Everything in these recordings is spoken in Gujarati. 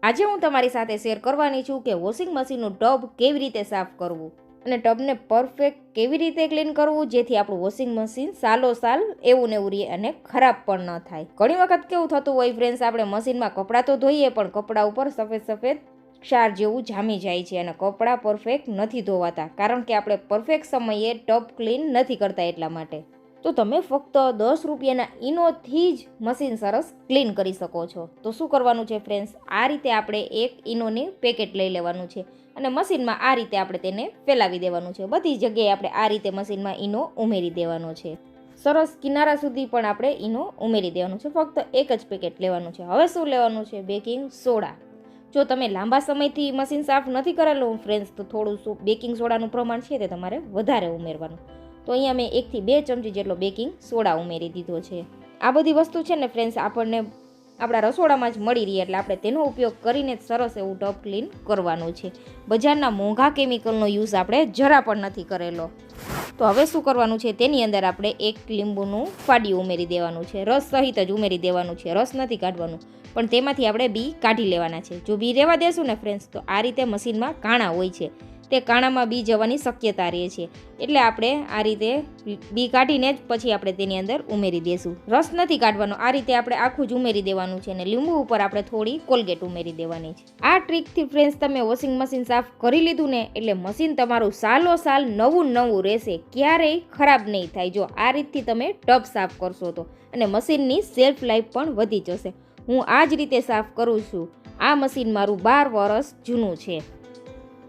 આજે હું તમારી સાથે શેર કરવાની છું કે વોશિંગ મશીનનું ટબ કેવી રીતે સાફ કરવું અને ટબને પરફેક્ટ કેવી રીતે ક્લીન કરવું જેથી આપણું વોશિંગ મશીન સાલો સાલ એવું ને એવું રહે અને ખરાબ પણ ન થાય. ઘણી વખત કેવું થતું હોય ફ્રેન્ડ્સ, આપણે મશીનમાં કપડાં તો ધોઈએ પણ કપડાં ઉપર સફેદ સફેદ ક્ષાર જેવું જામી જાય છે અને કપડાં પરફેક્ટ નથી ધોવાતા, કારણ કે આપણે પરફેક્ટ સમયે ટબ ક્લીન નથી કરતા. એટલા માટે તો તમે ફક્ત 10 રૂપિયાના ઈનોથી જ મશીન સરસ ક્લીન કરી શકો છો. તો શું કરવાનું છે ફ્રેન્ડ્સ, આ રીતે આપણે એક ઈનોની પેકેટ લઈ લેવાનું છે અને મશીનમાં આ રીતે આપણે તેને ફેલાવી દેવાનું છે. બધી જગ્યાએ આપણે આ રીતે મશીનમાં ઈનો ઉમેરી દેવાનો છે. સરસ કિનારા સુધી પણ આપણે ઈનો ઉમેરી દેવાનું છે. ફક્ત એક જ પેકેટ લેવાનું છે. હવે શું લેવાનું છે? Baking soda. જો તમે લાંબા સમયથી મશીન સાફ નથી કરેલું ફ્રેન્ડ્સ, તો થોડું બેકિંગ સોડાનું પ્રમાણ છે તે તમારે વધારે ઉમેરવાનું. તો અહીંયા મેં 1 થી 2 ચમચી જેટલો બેકિંગ સોડા ઉમેરી દીધો છે. આ બધી વસ્તુ છે ને ફ્રેન્ડ્સ આપણને આપણા રસોડામાં જ મળી રહી, એટલે આપણે તેનો ઉપયોગ કરીને સરસ એવું ટબ ક્લીન કરવાનું છે. બજારના મોંઘા કેમિકલનો યુઝ આપણે જરા પણ નથી કરેલો. તો હવે શું કરવાનું છે, તેની અંદર આપણે 1 લીંબુનું ફાડિયું ઉમેરી દેવાનું છે. રસ સહિત જ ઉમેરી દેવાનું છે, રસ નથી કાઢવાનું. પણ તેમાંથી આપણે બી કાઢી લેવાના છે. જો બી રહેવા દેશું ને ફ્રેન્ડ્સ, તો આ રીતે મશીનમાં કાણા હોય છે, તે કાણામાં બી જવાની શક્યતા રહે છે. એટલે આપણે આ રીતે બી કાઢીને જ પછી આપણે તેની અંદર ઉમેરી દઈશું. રસ નથી કાઢવાનો, આ રીતે આપણે આખું જ ઉમેરી દેવાનું છે અને લીંબુ ઉપર આપણે થોડી કોલગેટ ઉમેરી દેવાની છે. આ ટ્રીકથી ફ્રેન્ડ્સ તમે વોશિંગ મશીન સાફ કરી લીધું ને એટલે મશીન તમારું સાલો સાલ નવું રહેશે, ક્યારેય ખરાબ નહીં થાય. જો આ રીતથી તમે ટબ સાફ કરશો તો, અને મશીનની સેલ્ફ લાઈફ પણ વધી જશે. હું આ જ રીતે સાફ કરું છું. આ મશીન મારું 12 વર્ષ જૂનું છે.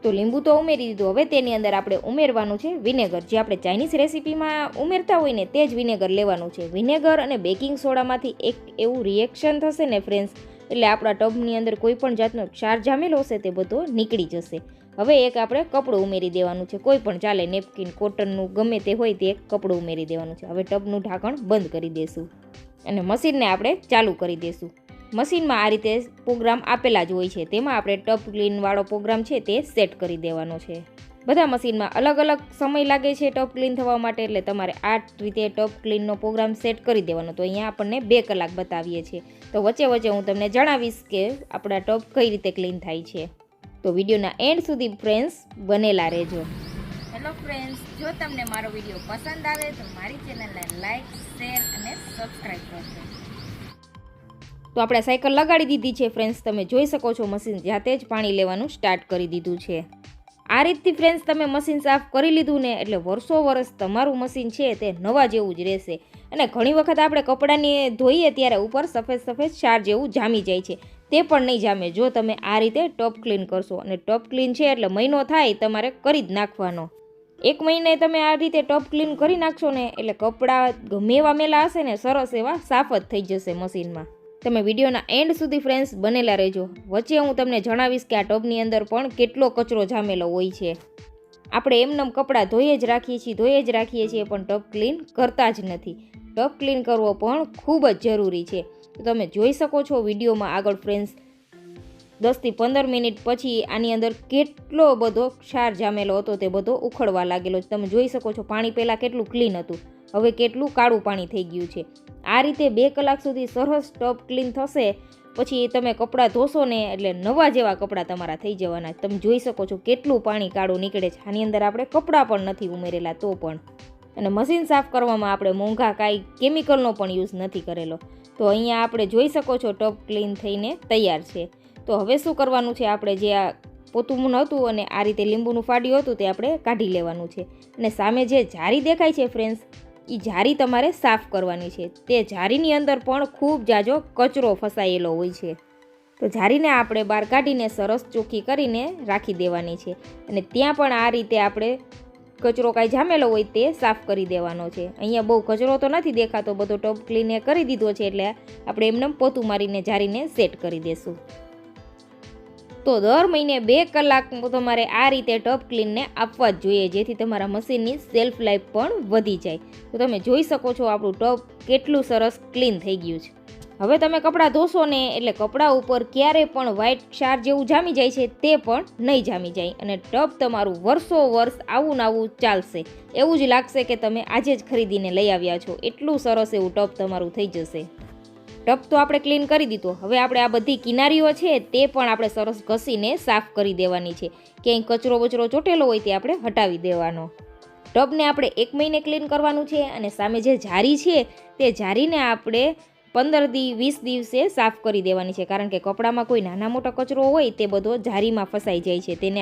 તો લીંબુ તો ઉમેરી દીધું. હવે તેની અંદર આપણે ઉમેરવાનું છે વિનેગર. જે આપણે ચાઇનીઝ રેસીપીમાં ઉમેરતા હોય ને તે જ વિનેગર લેવાનું છે. વિનેગર અને બેકિંગ સોડામાંથી એક એવું રિએક્શન થશે ને ફ્રેન્ડ્સ, એટલે આપણા ટબની અંદર કોઈ પણ જાતનો ક્ષાર જામેલો હશે તે બધો નીકળી જશે. હવે એક આપણે કપડું ઉમેરી દેવાનું છે, કોઈ પણ ચાલે, નેપકિન, કોટનનું ગમે તે હોય તે એક કપડું ઉમેરી દેવાનું છે. હવે ટબનું ઢાંકણ બંધ કરી દઈશું અને મશીનને આપણે ચાલુ કરી દઈશું. મશીનમાં આ રીતે પ્રોગ્રામ આપેલા જ હોય છે, તેમાં આપણે ટબ ક્લીનવાળો પ્રોગ્રામ છે તે સેટ કરી દેવાનો છે. બધા મશીનમાં અલગ અલગ સમય લાગે છે ટબ ક્લીન થવા માટે, એટલે તમારે આ રીતે ટબ ક્લીનનો પ્રોગ્રામ સેટ કરી દેવાનો. તો અહીંયા આપણને 2 કલાક બતાવીએ છીએ. તો વચ્ચે વચ્ચે હું તમને જણાવીશ કે આપણા ટબ કઈ રીતે ક્લીન થાય છે. તો વિડીયોના એન્ડ સુધી ફ્રેન્ડ્સ બનેલા રહેજો. હેલો ફ્રેન્ડ્સ, જો તમને મારો વિડીયો પસંદ આવે તો મારી ચેનલને લાઈક, શેર અને સબસ્ક્રાઈબ કરજો. તો આપણે સાયકલ લગાડી દીધી છે ફ્રેન્ડ્સ, તમે જોઈ શકો છો મશીન જાતે જ પાણી લેવાનું સ્ટાર્ટ કરી દીધું છે. આ રીતથી ફ્રેન્ડ્સ તમે મશીન સાફ કરી લીધું ને એટલે વર્ષ તમારું મશીન છે તે નવા જેવું જ રહેશે. અને ઘણી વખત આપણે કપડાને ધોઈએ ત્યારે ઉપર સફેદ ક્ષાર જેવું જામી જાય છે, તે પણ નહીં જામે જો તમે આ રીતે ટબ ક્લીન કરશો. અને ટબ ક્લીન છે એટલે મહિનો થાય તમારે કરી જ નાખવાનો. 1 મહિને તમે આ રીતે ટબ ક્લીન કરી નાખશો ને એટલે કપડાં ગમે એવા મેલા હશે ને સરસ એવા સાફ જ થઈ જશે મશીનમાં. તમે વિડીયોના એન્ડ સુધી ફ્રેન્ડ્સ બનેલા રહેજો. વચ્ચે હું તમને જણાવીશ કે આ ટબની અંદર પણ કેટલો કચરો જામેલો હોય છે. આપણે એમનેમ કપડાં ધોઈએ જ રાખીએ છીએ પણ ટબ ક્લીન કરતા જ નથી. ટબ ક્લીન કરવો પણ ખૂબ જ જરૂરી છે. તો તમે જોઈ શકો છો વિડીયોમાં આગળ ફ્રેન્ડ્સ, 10 થી 15 મિનિટ પછી આની અંદર કેટલો બધો ક્ષાર જામેલો હતો તે બધો ઉખડવા લાગેલો છે. તમે જોઈ શકો છો પાણી પહેલાં કેટલું ક્લીન હતું, હવે કેટલું કાળું પાણી થઈ ગયું છે. આ રીતે 2 કલાક સુધી સરસ ટબ ક્લીન થશે પછી તમે કપડાં ધોશો ને એટલે નવા જેવા કપડાં તમારા થઈ જવાના. તમે જોઈ શકો છો કેટલું પાણી કાળું નીકળે છે. આની અંદર આપણે કપડાં પણ નથી ઉમેરેલા તો પણ. અને મશીન સાફ કરવામાં આપણે મોંઘા કાંઈ કેમિકલનો પણ યુઝ નથી કરેલો. તો અહીંયા આપણે જોઈ શકો છો ટબ ક્લીન થઈને તૈયાર છે. તો હવે શું કરવાનું છે, આપણે જે આ પોતું હતું અને આ રીતે લીંબુનું ફાડ્યું હતું તે આપણે કાઢી લેવાનું છે. અને સામે જે જારી દેખાય છે ફ્રેન્ડ્સ, એ જારી તમારે સાફ કરવાની છે. તે જારીની અંદર પણ ખૂબ જાજો કચરો ફસાયેલો હોય છે. તો જારીને આપણે બહાર કાઢીને સરસ ચોખ્ખી કરીને રાખી દેવાની છે. અને ત્યાં પણ આ રીતે આપણે કચરો કાંઈ જામેલો હોય તે સાફ કરી દેવાનો છે. અહીંયા બહુ કચરો તો નથી દેખાતો, બધો ટબ ક્લીને કરી દીધો છે એટલે આપણે એમને પોતું મારીને જારીને સેટ કરી દઈશું. તો દર મહિને 2 કલાક તમારે આ રીતે ટબ ક્લીનને આપવા જ જોઈએ, જેથી તમારા મશીનની સેલ્ફ લાઈફ પણ વધી જાય. તો તમે જોઈ શકો છો આપણું ટબ કેટલું સરસ ક્લીન થઈ ગયું છે. હવે તમે કપડાં ધોશો ને એટલે કપડાં ઉપર ક્યારે પણ વ્હાઈટ ક્ષાર જેવું જામી જાય છે તે પણ નહીં જામી જાય અને ટબ તમારું વર્ષ આવું ચાલશે. એવું જ લાગશે કે તમે આજે જ ખરીદીને લઈ આવ્યા છો. એટલું સરસ એવું ટબ તમારું થઈ જશે. ટબ તો આપણે ક્લીન કરી દીધો. હવે આપણે આ બધી કિનારીઓ છે તે પણ આપણે સરસ ઘસીને સાફ કરી દેવાની છે. ક્યાંય કચરો બચરો ચોટેલો હોય તે આપણે હટાવી દેવાનો. ટબને આપણે 1 મહિને ક્લીન કરવાનું છે અને સામે જે જારી છે તે જારીને આપણે 15-20 દિવસે સાફ કરી દેવાની છે, કારણ કે કપડામાં કોઈ નાના મોટા કચરો હોય તે બધો જારીમાં ફસાઈ જાય છે, તેને